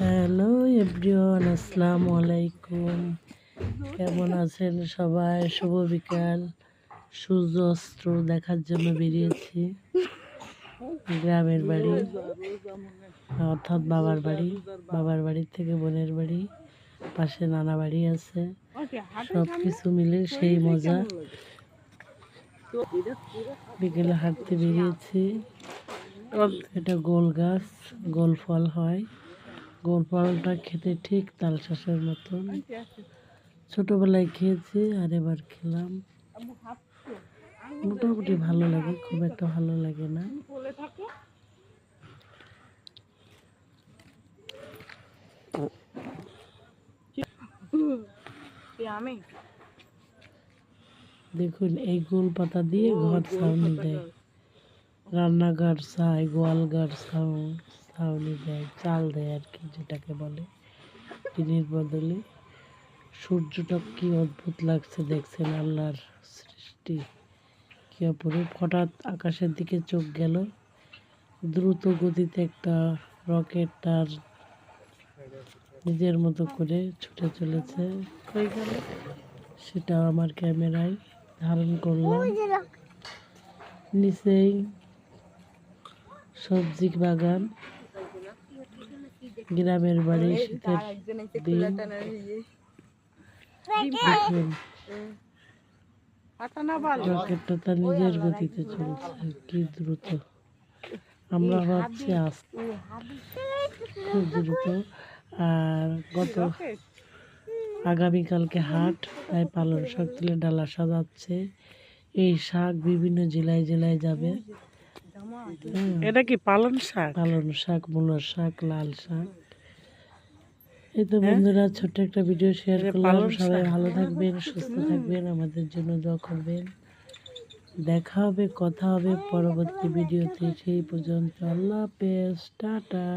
Hello everyone, আসসালামু আলাইকুম। কেমন আছেন সবাই? শুভ বিকাল। সূর্য অস্ত দেখার জন্য বেরিয়েছি গ্রামের বাড়ি, অর্থাৎ বাবার বাড়ি থেকে বোনের বাড়ি, পাশে নানা বাড়ি আছে। সব কিছু মিলে সেই মজা। বিকেলে হাঁটতে বেরিয়েছি। এটা গোল গাছ, গোল ফল হয়। গোল ফলটা খেতে ঠিক তালশাঁসের মতন। ছোটবেলায় খেয়েছি আর এবার খেলাম। মোটামুটি ভালো লাগে, খুব একটা ভালো লাগে না। দেখুন, এই গোল পাতা দিয়ে ঘর ছাউনি দেয়, রান্নাঘর ছাই, গোয়ালঘর ছাউনি দেয়, চাল দেয় আর কি, যেটাকে বলে টিনের বদলে। সূর্যটা কি অদ্ভুত লাগছে দেখছেন, আল্লাহর সৃষ্টি কি অপরূপ। হঠাৎ আকাশের দিকে চোখ গেল, দ্রুত গতিতে একটা রকেট তার নিজের মতো করে ছুটে চলেছে। সেটা আমার ক্যামেরায় ধারণ করলাম। নিচেই সবজি বাগান, গ্রামের বাড়ি, শীতের দিন। দেখুন, রকেটটা তার নিজের গতিতে চলছে, কি দ্রুত। আমরা ভাবছি খুব দ্রুত। আর আগামীকালকে হাট, তাই পালং শাক তুলে ডালা সাজাচ্ছে। এই শাক বিভিন্ন জেলায় জেলায় যাবে। এটা কি পালং শাক? পালং শাক, মূলার শাক, লাল শাক। এই তো বন্ধুরা, ছোট্ট একটা ভিডিও শেয়ার করলাম। সবাই ভালো থাকবেন, সুস্থ থাকবেন, আমাদের জন্য দোয়া করবেন। দেখা হবে, কথা হবে পরবর্তী ভিডিওতে। সেই পর্যন্ত আল্লাহ হাফেজ, টাটা।